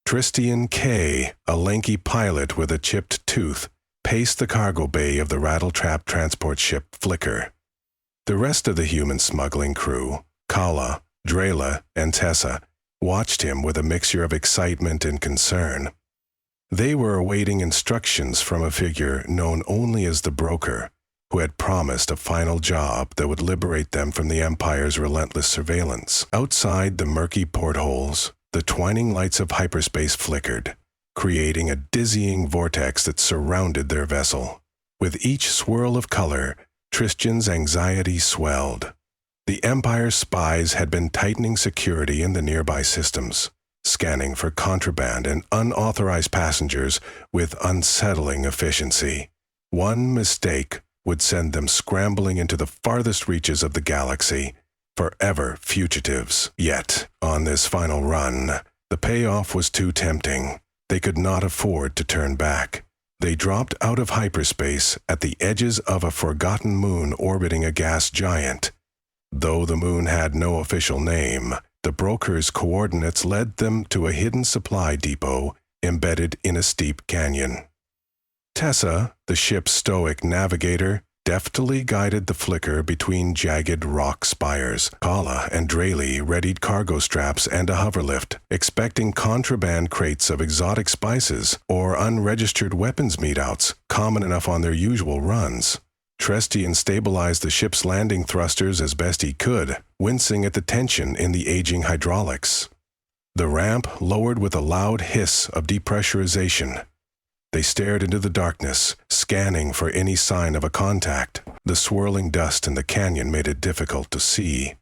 Tristian K., a lanky pilot with a chipped tooth, paced the cargo bay of the rattle-trap transport ship Flicker. The rest of the human smuggling crew, Kala, Drela, and Tessa, watched him with a mixture of excitement and concern. They were awaiting instructions from a figure known only as the Broker, who had promised a final job that would liberate them from the Empire's relentless surveillance. Outside the murky portholes, the twining lights of hyperspace flickered, creating a dizzying vortex that surrounded their vessel. With each swirl of color, Tristian's anxiety swelled. The Empire's spies had been tightening security in the nearby systems, scanning for contraband and unauthorized passengers with unsettling efficiency. One mistake would send them scrambling into the farthest reaches of the galaxy, forever fugitives. Yet, on this final run, the payoff was too tempting. They could not afford to turn back. They dropped out of hyperspace at the edges of a forgotten moon orbiting a gas giant. Though the moon had no official name, the Broker's coordinates led them to a hidden supply depot embedded in a steep canyon. Tessa, the ship's stoic navigator, deftly guided the Flicker between jagged rock spires. Kala and Drayli readied cargo straps and a hoverlift, expecting contraband crates of exotic spices or unregistered weapons meetouts, common enough on their usual runs. Tristian stabilized the ship's landing thrusters as best he could, wincing at the tension in the aging hydraulics. The ramp lowered with a loud hiss of depressurization. They stared into the darkness, scanning for any sign of a contact. The swirling dust in the canyon made it difficult to see.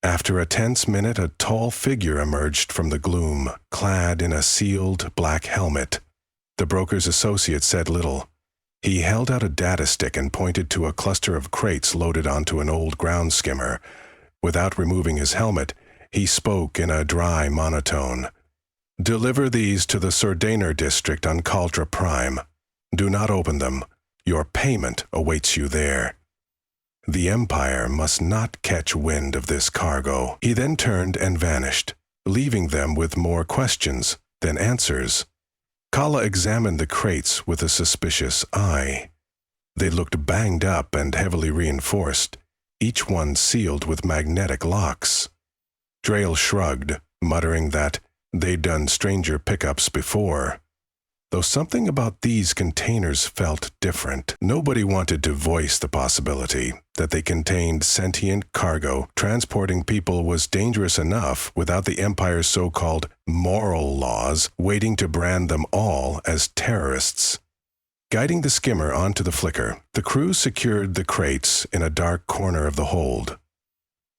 After a tense minute, a tall figure emerged from the gloom, clad in a sealed black helmet. The Broker's associate said little. He held out a data stick and pointed to a cluster of crates loaded onto an old ground skimmer. Without removing his helmet, he spoke in a dry monotone. "Deliver these to the Sordaner district on Kaldra Prime. Do not open them. Your payment awaits you there." The Empire must not catch wind of this cargo. He then turned and vanished, leaving them with more questions than answers. Kala examined the crates with a suspicious eye. They looked banged up and heavily reinforced, each one sealed with magnetic locks. Drail shrugged, muttering that they'd done stranger pickups before. Though something about these containers felt different. Nobody wanted to voice the possibility that they contained sentient cargo. Transporting people was dangerous enough without the Empire's so-called moral laws waiting to brand them all as terrorists. Guiding the skimmer onto the Flicker, the crew secured the crates in a dark corner of the hold.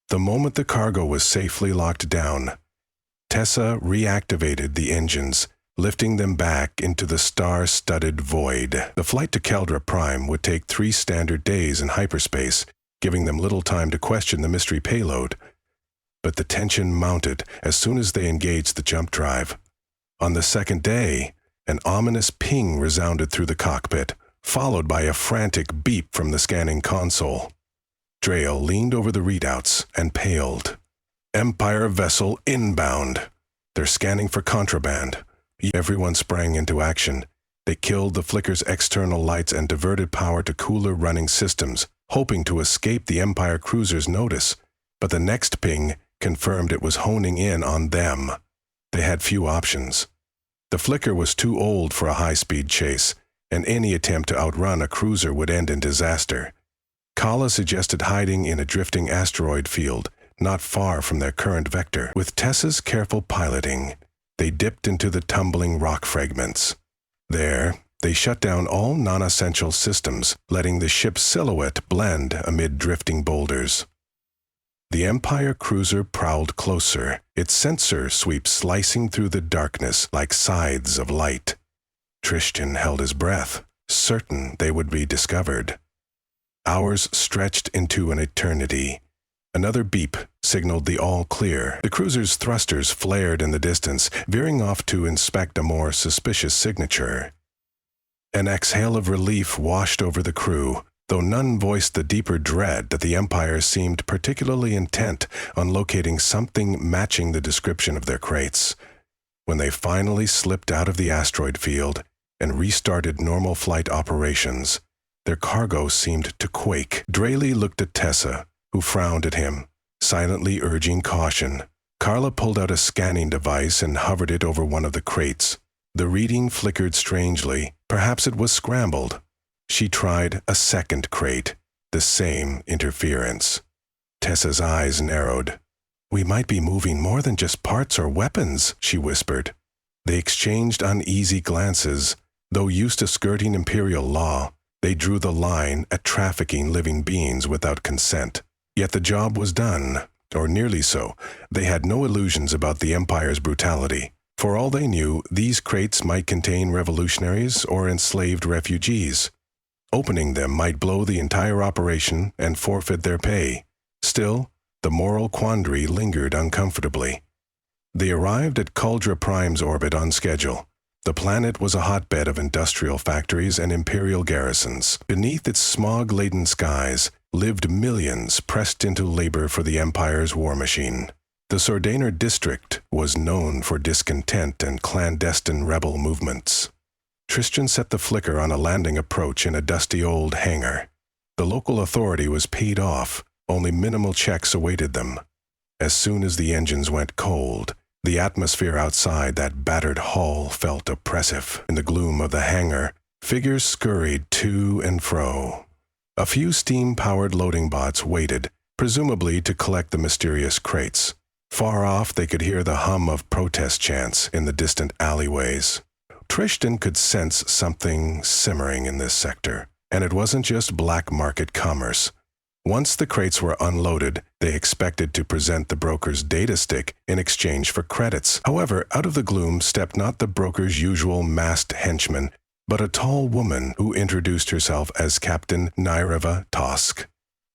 The moment the cargo was safely locked down, Tessa reactivated the engines, lifting them back into the star-studded void. The flight to Kaldra Prime would take 3 standard days in hyperspace, giving them little time to question the mystery payload. But the tension mounted as soon as they engaged the jump drive. On the second day, an ominous ping resounded through the cockpit, followed by a frantic beep from the scanning console. Drail leaned over the readouts and paled. "Empire vessel inbound. They're scanning for contraband." Everyone sprang into action. They killed the Flicker's external lights and diverted power to cooler running systems, hoping to escape the Empire cruiser's notice. But the next ping confirmed it was honing in on them. They had few options. The Flicker was too old for a high-speed chase, and any attempt to outrun a cruiser would end in disaster. Kala suggested hiding in a drifting asteroid field, not far from their current vector. With Tessa's careful piloting, they dipped into the tumbling rock fragments. There, they shut down all non-essential systems, letting the ship's silhouette blend amid drifting boulders. The Empire cruiser prowled closer, its sensor sweeps slicing through the darkness like scythes of light. Tristian held his breath, certain they would be discovered. Hours stretched into an eternity. Another beep signaled the all-clear. The cruiser's thrusters flared in the distance, veering off to inspect a more suspicious signature. An exhale of relief washed over the crew, though none voiced the deeper dread that the Empire seemed particularly intent on locating something matching the description of their crates. When they finally slipped out of the asteroid field and restarted normal flight operations, their cargo seemed to quake. Draley looked at Tessa, who frowned at him, silently urging caution. Carla pulled out a scanning device and hovered it over one of the crates. The reading flickered strangely. Perhaps it was scrambled. She tried a second crate. The same interference. Tessa's eyes narrowed. "We might be moving more than just parts or weapons," she whispered. They exchanged uneasy glances. Though used to skirting imperial law, they drew the line at trafficking living beings without consent. Yet the job was done, or nearly so. They had no illusions about the Empire's brutality. For all they knew, these crates might contain revolutionaries or enslaved refugees. Opening them might blow the entire operation and forfeit their pay. Still, the moral quandary lingered uncomfortably. They arrived at Caldra Prime's orbit on schedule. The planet was a hotbed of industrial factories and imperial garrisons. Beneath its smog-laden skies lived millions pressed into labor for the Empire's war machine. The Sordaner district was known for discontent and clandestine rebel movements. Tristan set the flicker on a landing approach in a dusty old hangar. The local authority was paid off. Only minimal checks awaited them. As soon as the engines went cold, the atmosphere outside that battered hull felt oppressive. In the gloom of the hangar, figures scurried to and fro. A few steam-powered loading bots waited, presumably to collect the mysterious crates. Far off, they could hear the hum of protest chants in the distant alleyways. Tristan could sense something simmering in this sector, and it wasn't just black market commerce. Once the crates were unloaded, they expected to present the broker's data stick in exchange for credits. However, out of the gloom stepped not the broker's usual masked henchman, but a tall woman who introduced herself as Captain Nyreva Tosk.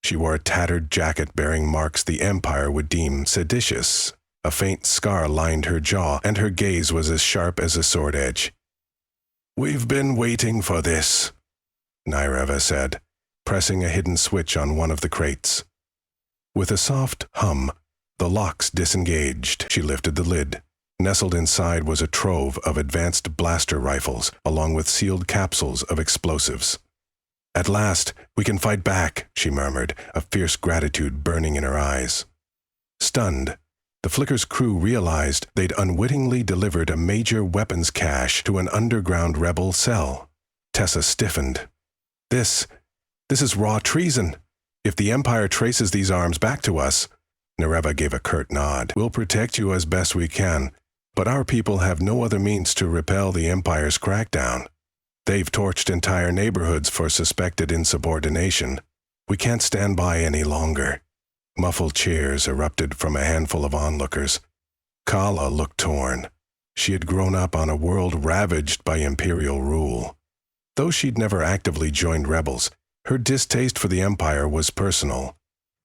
She wore a tattered jacket bearing marks the Empire would deem seditious. A faint scar lined her jaw, and her gaze was as sharp as a sword edge. "We've been waiting for this," Nyreva said, pressing a hidden switch on one of the crates. With a soft hum, the locks disengaged. She lifted the lid. Nestled inside was a trove of advanced blaster rifles, along with sealed capsules of explosives. "At last, we can fight back," she murmured, a fierce gratitude burning in her eyes. Stunned, the Flicker's crew realized they'd unwittingly delivered a major weapons cache to an underground rebel cell. Tessa stiffened. This is raw treason. If the Empire traces these arms back to us," Nyreva gave a curt nod, "we'll protect you as best we can, but our people have no other means to repel the Empire's crackdown. They've torched entire neighborhoods for suspected insubordination. We can't stand by any longer." Muffled cheers erupted from a handful of onlookers. Kala looked torn. She had grown up on a world ravaged by Imperial rule. Though she'd never actively joined rebels, her distaste for the Empire was personal.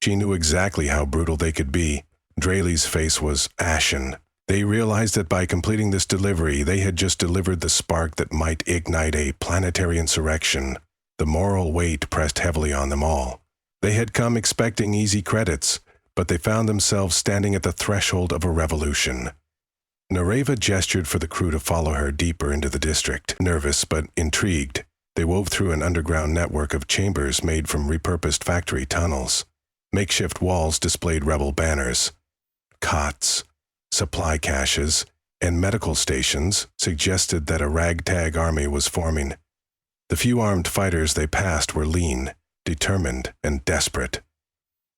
She knew exactly how brutal they could be. Draley's face was ashen. They realized that by completing this delivery, they had just delivered the spark that might ignite a planetary insurrection. The moral weight pressed heavily on them all. They had come expecting easy credits, but they found themselves standing at the threshold of a revolution. Nyreva gestured for the crew to follow her deeper into the district. Nervous but intrigued, they wove through an underground network of chambers made from repurposed factory tunnels. Makeshift walls displayed rebel banners. Cots, supply caches, and medical stations suggested that a ragtag army was forming. The few armed fighters they passed were lean, determined, and desperate.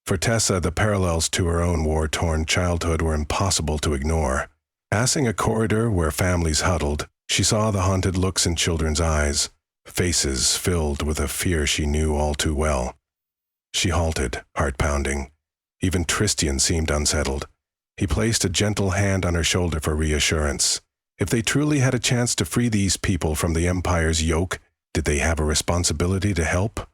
For Tessa, the parallels to her own war-torn childhood were impossible to ignore. Passing a corridor where families huddled, she saw the haunted looks in children's eyes, faces filled with a fear she knew all too well. She halted, heart pounding. Even Tristan seemed unsettled. He placed a gentle hand on her shoulder for reassurance. If they truly had a chance to free these people from the Empire's yoke, did they have a responsibility to help?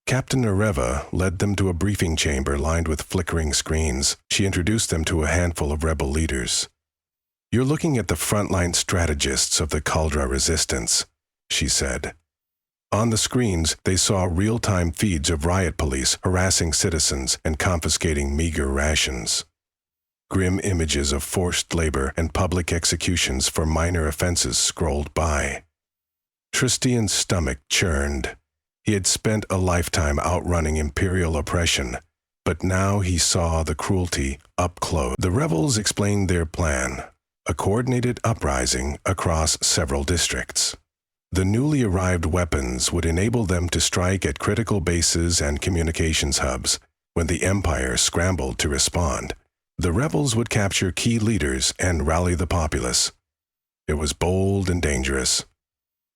Captain Nyreva led them to a briefing chamber lined with flickering screens. She introduced them to a handful of rebel leaders. "You're looking at the frontline strategists of the Caldra resistance," she said. On the screens, they saw real-time feeds of riot police harassing citizens and confiscating meager rations. Grim images of forced labor and public executions for minor offenses scrolled by. Tristian's stomach churned. He had spent a lifetime outrunning imperial oppression, but now he saw the cruelty up close. The rebels explained their plan, a coordinated uprising across several districts. The newly arrived weapons would enable them to strike at critical bases and communications hubs. When the Empire scrambled to respond, the rebels would capture key leaders and rally the populace. It was bold and dangerous.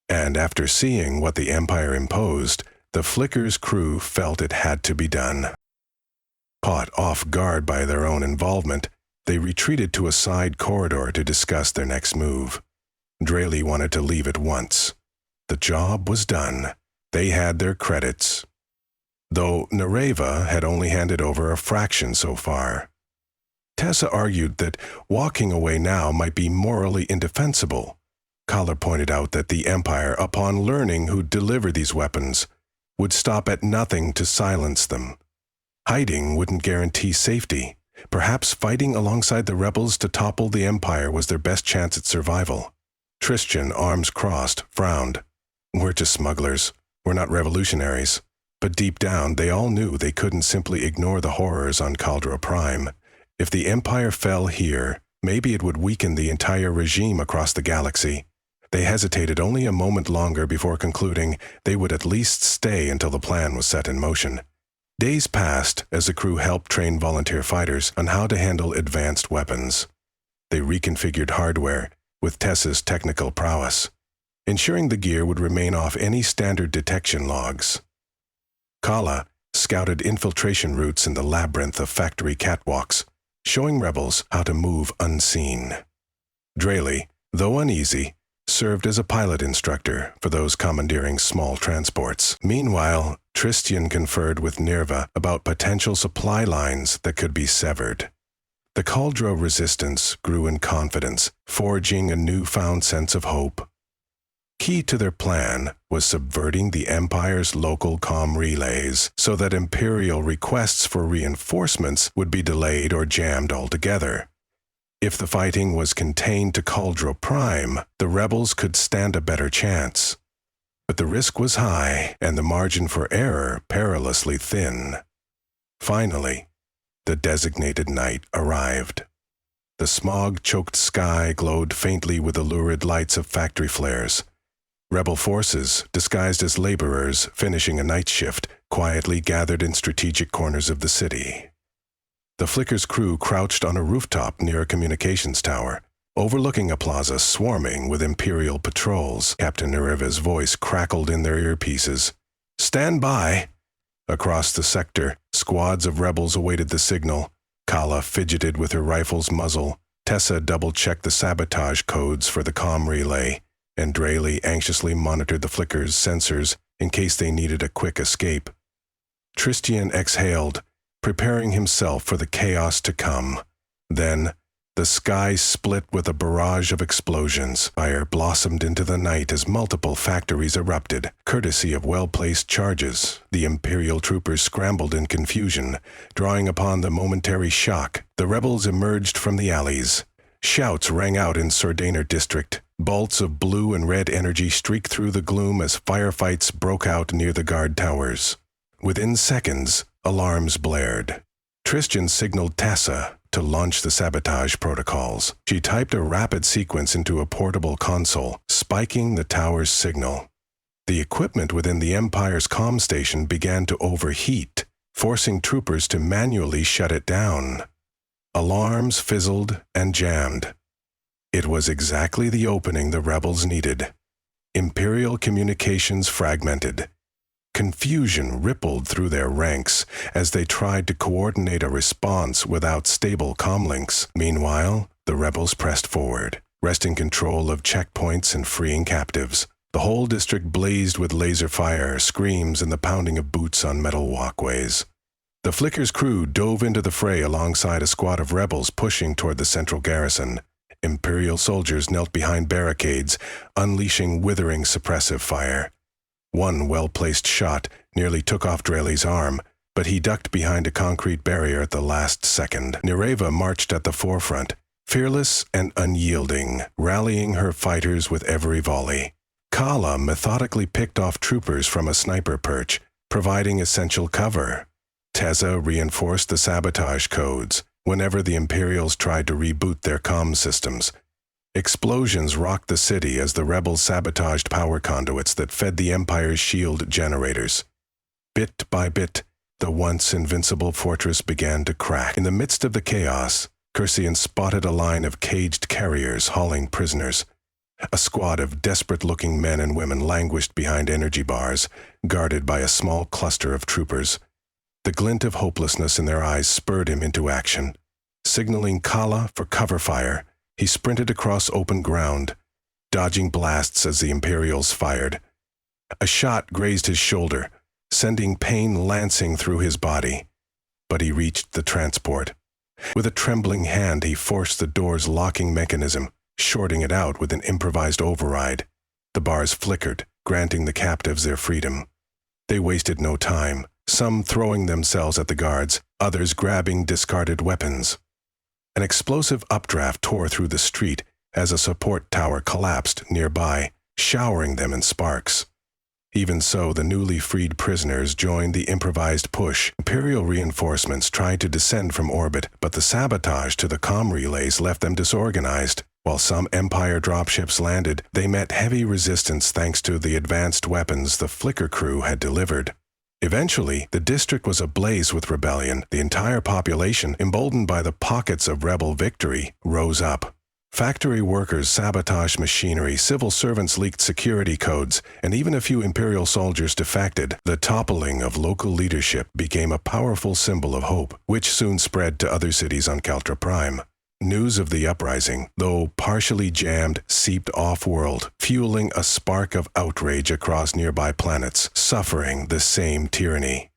And after seeing what the Empire imposed, the Flicker's crew felt it had to be done. Caught off guard by their own involvement, they retreated to a side corridor to discuss their next move. Draley wanted to leave at once. The job was done. They had their credits. Though Nereva had only handed over a fraction so far. Tessa argued that walking away now might be morally indefensible. Kala pointed out that the Empire, upon learning who'd deliver these weapons, would stop at nothing to silence them. Hiding wouldn't guarantee safety. Perhaps fighting alongside the rebels to topple the Empire was their best chance at survival. Tristian, arms crossed, frowned. We're just smugglers. We're not revolutionaries. But deep down, they all knew they couldn't simply ignore the horrors on Caldera Prime. If the Empire fell here, maybe it would weaken the entire regime across the galaxy. They hesitated only a moment longer before concluding they would at least stay until the plan was set in motion. Days passed as the crew helped train volunteer fighters on how to handle advanced weapons. They reconfigured hardware with Tessa's technical prowess, ensuring the gear would remain off any standard detection logs. Kala scouted infiltration routes in the labyrinth of factory catwalks, showing rebels how to move unseen. Draley, though uneasy, served as a pilot instructor for those commandeering small transports. Meanwhile, Tristian conferred with Nerva about potential supply lines that could be severed. The Caldera resistance grew in confidence, forging a newfound sense of hope. Key to their plan was subverting the Empire's local comm relays so that Imperial requests for reinforcements would be delayed or jammed altogether. If the fighting was contained to Caldera Prime, the rebels could stand a better chance. But the risk was high, and the margin for error perilously thin. Finally, the designated night arrived. The smog-choked sky glowed faintly with the lurid lights of factory flares. Rebel forces, disguised as laborers finishing a night shift, quietly gathered in strategic corners of the city. The Flicker's crew crouched on a rooftop near a communications tower, overlooking a plaza swarming with Imperial patrols. Captain Nereva's voice crackled in their earpieces. "Stand by!" Across the sector, squads of rebels awaited the signal. Kala fidgeted with her rifle's muzzle. Tessa double-checked the sabotage codes for the comm relay, and Draley anxiously monitored the Flicker's sensors in case they needed a quick escape. Tristian exhaled, preparing himself for the chaos to come. Then, the sky split with a barrage of explosions. Fire blossomed into the night as multiple factories erupted, courtesy of well-placed charges. The Imperial troopers scrambled in confusion, drawing upon the momentary shock. The rebels emerged from the alleys. Shouts rang out in Sordaner District. Bolts of blue and red energy streaked through the gloom as firefights broke out near the guard towers. Within seconds, alarms blared. Tristian signaled Tessa to launch the sabotage protocols. She typed a rapid sequence into a portable console, spiking the tower's signal. The equipment within the Empire's comm station began to overheat, forcing troopers to manually shut it down. Alarms fizzled and jammed. It was exactly the opening the rebels needed. Imperial communications fragmented. Confusion rippled through their ranks as they tried to coordinate a response without stable comlinks. Meanwhile, the rebels pressed forward, wresting control of checkpoints and freeing captives. The whole district blazed with laser fire, screams, and the pounding of boots on metal walkways. The Flicker's crew dove into the fray alongside a squad of rebels pushing toward the central garrison. Imperial soldiers knelt behind barricades, unleashing withering suppressive fire. One well-placed shot nearly took off Draley's arm, but he ducked behind a concrete barrier at the last second. Nereva marched at the forefront, fearless and unyielding, rallying her fighters with every volley. Kala methodically picked off troopers from a sniper perch, providing essential cover. Teza reinforced the sabotage codes whenever the Imperials tried to reboot their comm systems. Explosions rocked the city as the rebels sabotaged power conduits that fed the Empire's shield generators. Bit by bit, the once invincible fortress began to crack. In the midst of the chaos, Cursian spotted a line of caged carriers hauling prisoners. A squad of desperate-looking men and women languished behind energy bars, guarded by a small cluster of troopers. The glint of hopelessness in their eyes spurred him into action. Signaling Kala for cover fire, he sprinted across open ground, dodging blasts as the Imperials fired. A shot grazed his shoulder, sending pain lancing through his body. But he reached the transport. With a trembling hand, he forced the door's locking mechanism, shorting it out with an improvised override. The bars flickered, granting the captives their freedom. They wasted no time, some throwing themselves at the guards, others grabbing discarded weapons. An explosive updraft tore through the street as a support tower collapsed nearby, showering them in sparks. Even so, the newly freed prisoners joined the improvised push. Imperial reinforcements tried to descend from orbit, but the sabotage to the comm relays left them disorganized. While some Empire dropships landed, they met heavy resistance thanks to the advanced weapons the Flicker crew had delivered. Eventually, the district was ablaze with rebellion. The entire population, emboldened by the pockets of rebel victory, rose up. Factory workers sabotaged machinery, civil servants leaked security codes, and even a few Imperial soldiers defected. The toppling of local leadership became a powerful symbol of hope, which soon spread to other cities on Caltra Prime. News of the uprising, though partially jammed, seeped off-world, fueling a spark of outrage across nearby planets, suffering the same tyranny.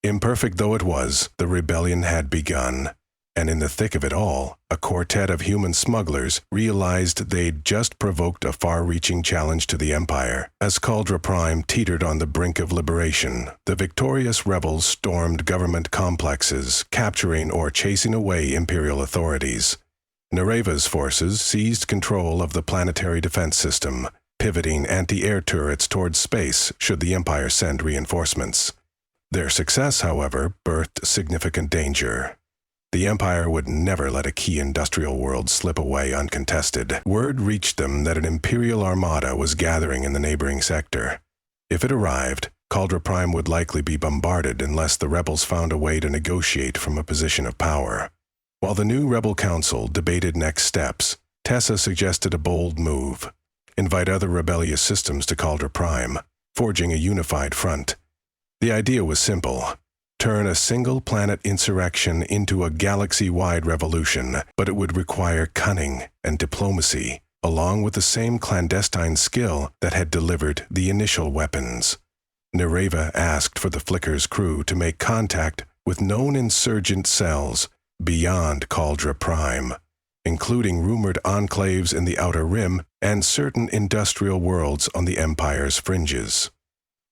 Imperfect though it was, the rebellion had begun. And in the thick of it all, a quartet of human smugglers realized they'd just provoked a far-reaching challenge to the Empire. As Caltra Prime teetered on the brink of liberation, the victorious rebels stormed government complexes, capturing or chasing away Imperial authorities. Nereva's forces seized control of the planetary defense system, pivoting anti-air turrets towards space should the Empire send reinforcements. Their success, however, birthed significant danger. The Empire would never let a key industrial world slip away uncontested. Word reached them that an Imperial armada was gathering in the neighboring sector. If it arrived, Caltra Prime would likely be bombarded unless the rebels found a way to negotiate from a position of power. While the new rebel council debated next steps, Tessa suggested a bold move: invite other rebellious systems to Caltra Prime, forging a unified front. The idea was simple: turn a single-planet insurrection into a galaxy-wide revolution, but it would require cunning and diplomacy, along with the same clandestine skill that had delivered the initial weapons. Nereva asked for the Flicker's crew to make contact with known insurgent cells beyond Caltra Prime, including rumored enclaves in the Outer Rim and certain industrial worlds on the Empire's fringes.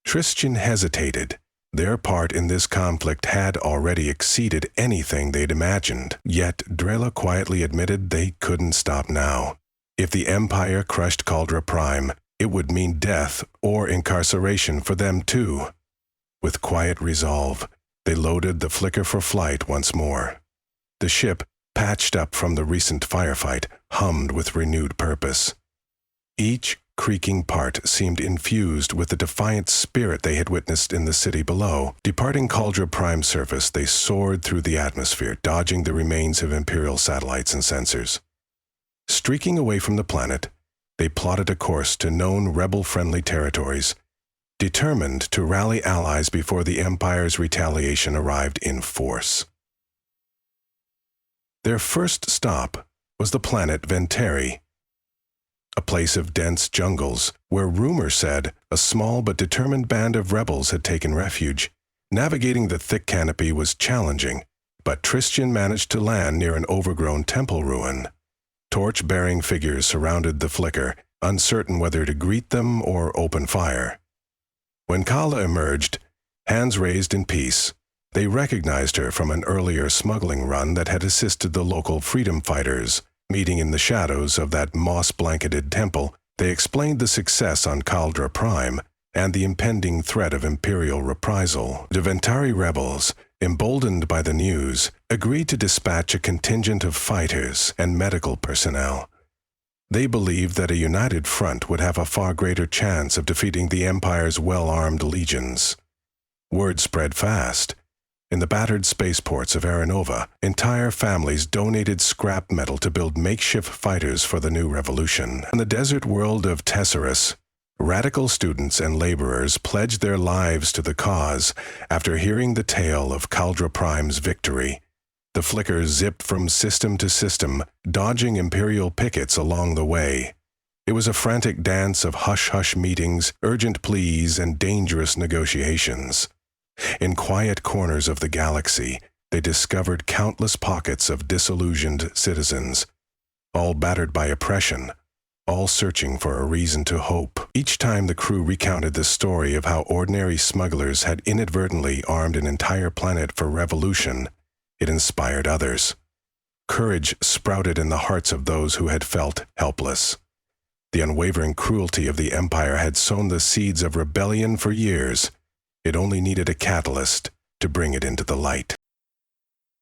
Tristan hesitated. Their part in this conflict had already exceeded anything they'd imagined, yet Drella quietly admitted they couldn't stop now. If the Empire crushed Caltra Prime, it would mean death or incarceration for them too. With quiet resolve, they loaded the Flicker for flight once more. The ship, patched up from the recent firefight, hummed with renewed purpose. Each creaking part seemed infused with the defiant spirit they had witnessed in the city below. Departing Caltra Prime's surface, they soared through the atmosphere, dodging the remains of Imperial satellites and sensors. Streaking away from the planet, they plotted a course to known rebel-friendly territories, determined to rally allies before the Empire's retaliation arrived in force. Their first stop was the planet Venteri, a place of dense jungles where rumor said a small but determined band of rebels had taken refuge. Navigating the thick canopy was challenging, but Tristan managed to land near an overgrown temple ruin. Torch-bearing figures surrounded the Flicker, uncertain whether to greet them or open fire. When Kala emerged, hands raised in peace, They recognized her from an earlier smuggling run that had assisted the local freedom fighters. Meeting in the shadows of that moss-blanketed temple, they explained the success on Caldra Prime and the impending threat of Imperial reprisal. The Ventari rebels, emboldened by the news, agreed to dispatch a contingent of fighters and medical personnel. They believed that a united front would have a far greater chance of defeating the Empire's well-armed legions. Word spread fast. In the battered spaceports of Aranova, entire families donated scrap metal to build makeshift fighters for the new revolution. In the desert world of Tesserus, radical students and laborers pledged their lives to the cause after hearing the tale of Caldra Prime's victory. The flickers zipped from system to system, dodging Imperial pickets along the way. It was a frantic dance of hush-hush meetings, urgent pleas, and dangerous negotiations. In quiet corners of the galaxy, they discovered countless pockets of disillusioned citizens, all battered by oppression, all searching for a reason to hope. Each time the crew recounted the story of how ordinary smugglers had inadvertently armed an entire planet for revolution, it inspired others. Courage sprouted in the hearts of those who had felt helpless. The unwavering cruelty of the Empire had sown the seeds of rebellion for years. It only needed a catalyst to bring it into the light.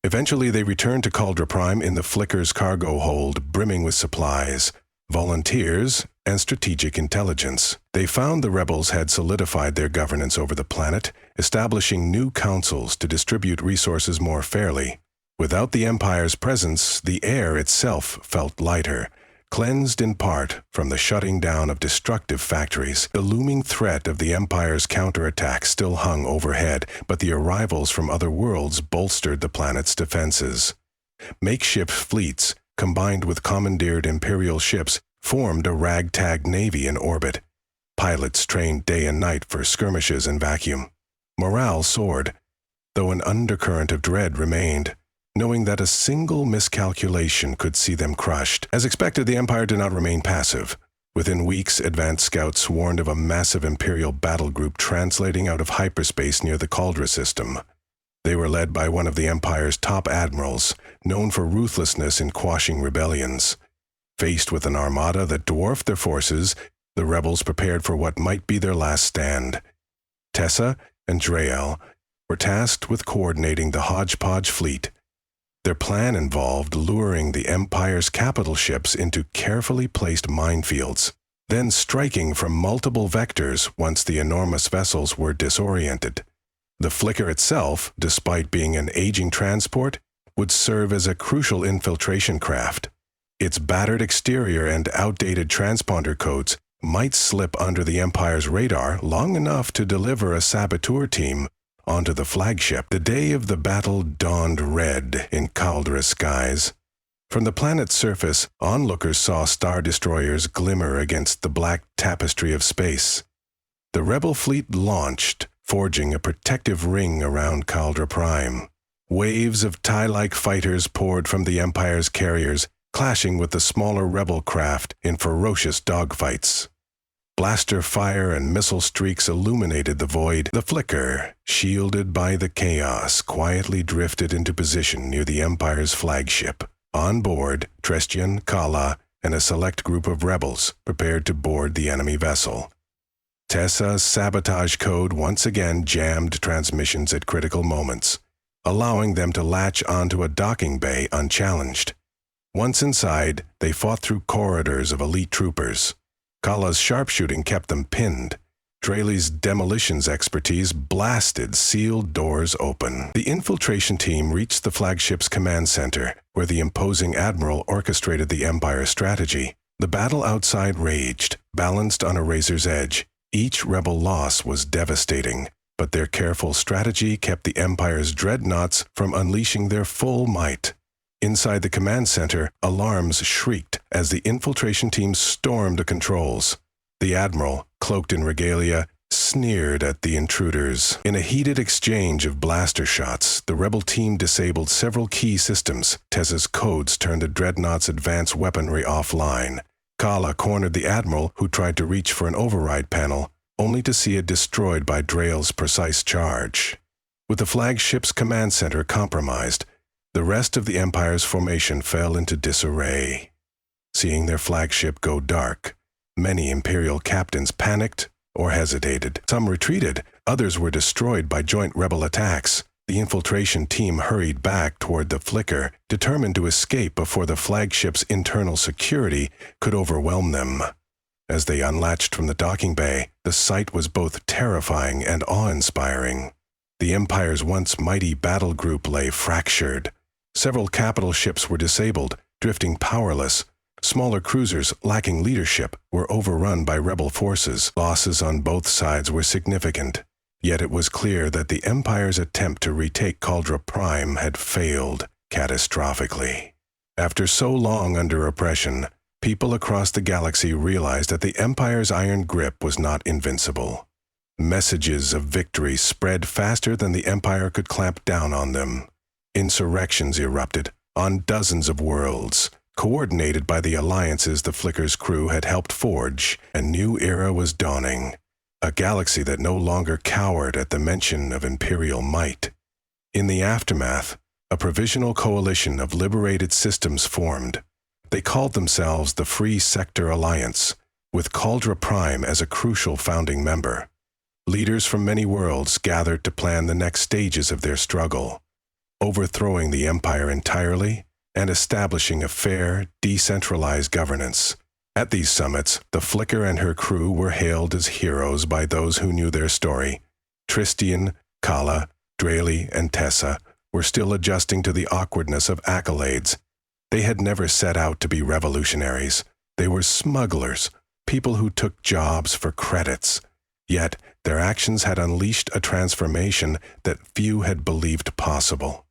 Eventually, they returned to Caldra Prime in the Flicker's cargo hold, brimming with supplies, volunteers, and strategic intelligence. They found the rebels had solidified their governance over the planet, establishing new councils to distribute resources more fairly. Without the Empire's presence, the air itself felt lighter, cleansed in part from the shutting down of destructive factories. The looming threat of the Empire's counterattack still hung overhead, but the arrivals from other worlds bolstered the planet's defenses. Makeshift fleets, combined with commandeered Imperial ships, formed a ragtag navy in orbit. Pilots trained day and night for skirmishes and vacuum. Morale soared, though an undercurrent of dread remained, knowing that a single miscalculation could see them crushed. As expected, the Empire did not remain passive. Within weeks, advanced scouts warned of a massive Imperial battle group translating out of hyperspace near the Caldra system. They were led by one of the Empire's top admirals, known for ruthlessness in quashing rebellions. Faced with an armada that dwarfed their forces, the rebels prepared for what might be their last stand. Tessa and Drael were tasked with coordinating the hodgepodge fleet. Their plan involved luring the Empire's capital ships into carefully placed minefields, then striking from multiple vectors once the enormous vessels were disoriented. The Flicker itself, despite being an aging transport, would serve as a crucial infiltration craft. Its battered exterior and outdated transponder codes might slip under the Empire's radar long enough to deliver a saboteur team onto the flagship. The day of the battle dawned red in Caldra skies. From the planet's surface, onlookers saw star destroyers glimmer against the black tapestry of space. The rebel fleet launched, forging a protective ring around Caldra Prime. Waves of tie-like fighters poured from the Empire's carriers, clashing with the smaller rebel craft in ferocious dogfights. Blaster fire and missile streaks illuminated the void. The Flicker, shielded by the chaos, quietly drifted into position near the Empire's flagship. On board, Trestian, Kala, and a select group of rebels prepared to board the enemy vessel. Tessa's sabotage code once again jammed transmissions at critical moments, allowing them to latch onto a docking bay unchallenged. Once inside, they fought through corridors of elite troopers. Kala's sharpshooting kept them pinned. Drayle's demolitions expertise blasted sealed doors open. The infiltration team reached the flagship's command center, where the imposing admiral orchestrated the Empire's strategy. The battle outside raged, balanced on a razor's edge. Each rebel loss was devastating, but their careful strategy kept the Empire's dreadnoughts from unleashing their full might. Inside the command center, alarms shrieked as the infiltration team stormed the controls. The admiral, cloaked in regalia, sneered at the intruders. In a heated exchange of blaster shots, the rebel team disabled several key systems. Tessa's codes turned the dreadnought's advanced weaponry offline. Kala cornered the admiral, who tried to reach for an override panel, only to see it destroyed by Drael's precise charge. With the flagship's command center compromised, the rest of the Empire's formation fell into disarray. Seeing their flagship go dark, many Imperial captains panicked or hesitated. Some retreated, others were destroyed by joint rebel attacks. The infiltration team hurried back toward the Flicker, determined to escape before the flagship's internal security could overwhelm them. As they unlatched from the docking bay, the sight was both terrifying and awe-inspiring. The Empire's once mighty battle group lay fractured. Several capital ships were disabled, drifting powerless. Smaller cruisers, lacking leadership, were overrun by rebel forces. Losses on both sides were significant. Yet it was clear that the Empire's attempt to retake Caldra Prime had failed catastrophically. After so long under oppression, people across the galaxy realized that the Empire's iron grip was not invincible. Messages of victory spread faster than the Empire could clamp down on them. Insurrections erupted on dozens of worlds, coordinated by the alliances the Flicker's crew had helped forge. A new era was dawning. A galaxy that no longer cowered at the mention of Imperial might. In the aftermath, a provisional coalition of liberated systems formed. They called themselves the Free Sector Alliance, with Caldra Prime as a crucial founding member. Leaders from many worlds gathered to plan the next stages of their struggle, overthrowing the Empire entirely and establishing a fair, decentralized governance. At these summits, the Flicker and her crew were hailed as heroes by those who knew their story. Tristian, Kala, Drayli, and Tessa were still adjusting to the awkwardness of accolades. They had never set out to be revolutionaries. They were smugglers, people who took jobs for credits. Yet, their actions had unleashed a transformation that few had believed possible.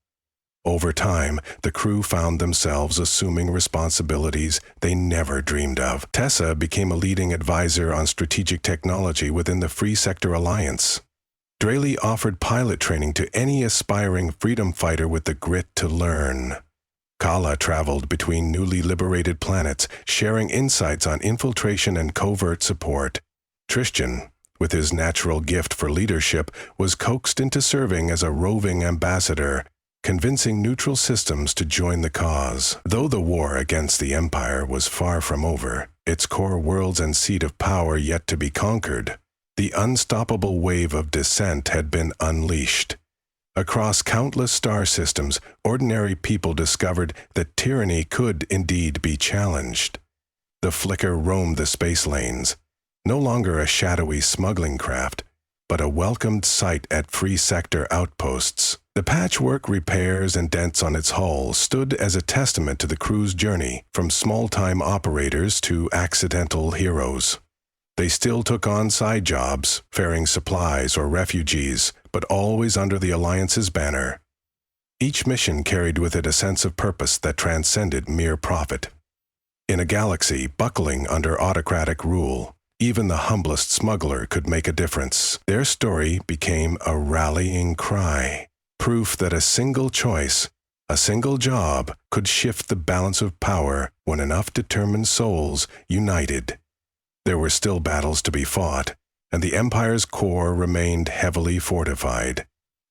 Over time, the crew found themselves assuming responsibilities they never dreamed of. Tessa became a leading advisor on strategic technology within the Free Sector Alliance. Drayli offered pilot training to any aspiring freedom fighter with the grit to learn. Kala traveled between newly liberated planets, sharing insights on infiltration and covert support. Tristian, with his natural gift for leadership, was coaxed into serving as a roving ambassador, convincing neutral systems to join the cause. Though the war against the Empire was far from over, its core worlds and seat of power yet to be conquered, the unstoppable wave of dissent had been unleashed. Across countless star systems, ordinary people discovered that tyranny could indeed be challenged. The Flicker roamed the space lanes, no longer a shadowy smuggling craft, but a welcomed sight at Free Sector outposts. The patchwork repairs and dents on its hull stood as a testament to the crew's journey, from small-time operators to accidental heroes. They still took on side jobs, ferrying supplies or refugees, but always under the Alliance's banner. Each mission carried with it a sense of purpose that transcended mere profit. In a galaxy buckling under autocratic rule, even the humblest smuggler could make a difference. Their story became a rallying cry, proof that a single choice, a single job, could shift the balance of power when enough determined souls united. There were still battles to be fought, and the Empire's core remained heavily fortified.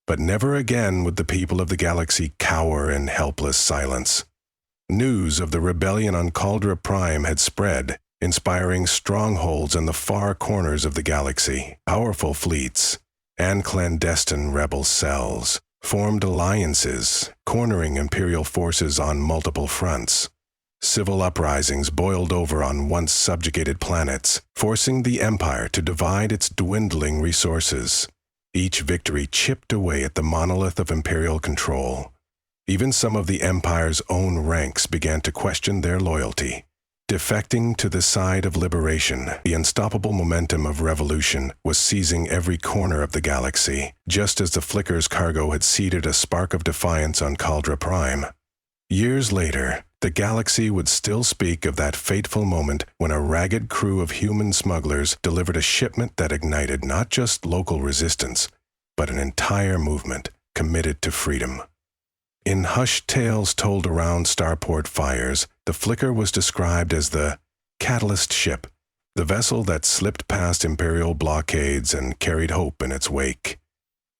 But never again would the people of the galaxy cower in helpless silence. News of the rebellion on Caldra Prime had spread, inspiring strongholds in the far corners of the galaxy. Powerful fleets and clandestine rebel cells formed alliances, cornering Imperial forces on multiple fronts. Civil uprisings boiled over on once subjugated planets, forcing the Empire to divide its dwindling resources. Each victory chipped away at the monolith of Imperial control. Even some of the Empire's own ranks began to question their loyalty. Defecting to the side of liberation, the unstoppable momentum of revolution was seizing every corner of the galaxy, just as the Flicker's cargo had seeded a spark of defiance on Caldra Prime. Years later, the galaxy would still speak of that fateful moment when a ragged crew of human smugglers delivered a shipment that ignited not just local resistance, but an entire movement committed to freedom. In hushed tales told around starport fires, the Flicker was described as the catalyst ship, the vessel that slipped past Imperial blockades and carried hope in its wake.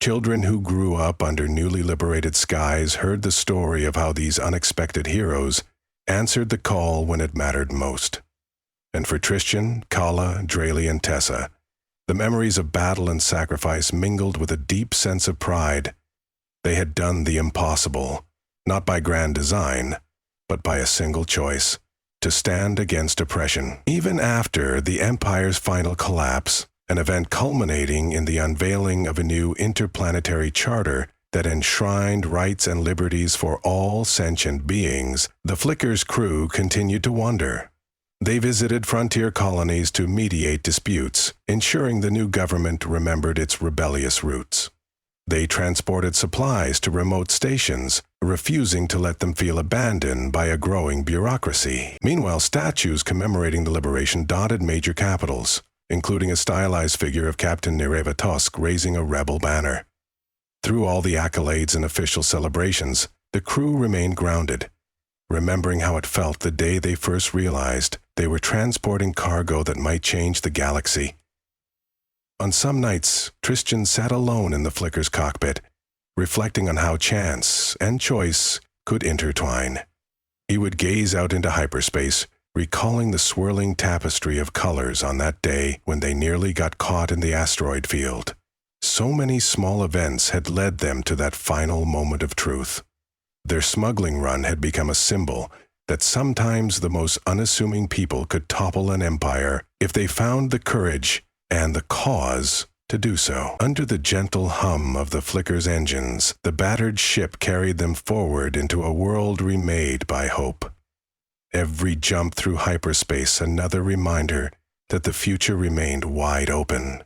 Children who grew up under newly liberated skies heard the story of how these unexpected heroes answered the call when it mattered most. And for Tristan, Kala, Drayli, and Tessa, the memories of battle and sacrifice mingled with a deep sense of pride. They had done the impossible, not by grand design, but by a single choice: to stand against oppression. Even after the Empire's final collapse, an event culminating in the unveiling of a new interplanetary charter that enshrined rights and liberties for all sentient beings, the Flicker's crew continued to wander. They visited frontier colonies to mediate disputes, ensuring the new government remembered its rebellious roots. They transported supplies to remote stations, refusing to let them feel abandoned by a growing bureaucracy. Meanwhile, statues commemorating the liberation dotted major capitals, including a stylized figure of Captain Nereva Tusk raising a rebel banner. Through all the accolades and official celebrations, the crew remained grounded, remembering how it felt the day they first realized they were transporting cargo that might change the galaxy. On some nights, Tristan sat alone in the Flicker's cockpit, reflecting on how chance and choice could intertwine. He would gaze out into hyperspace, recalling the swirling tapestry of colors on that day when they nearly got caught in the asteroid field. So many small events had led them to that final moment of truth. Their smuggling run had become a symbol that sometimes the most unassuming people could topple an empire if they found the courage and the cause to do so. Under the gentle hum of the Flicker's engines, the battered ship carried them forward into a world remade by hope. Every jump through hyperspace another reminder that the future remained wide open.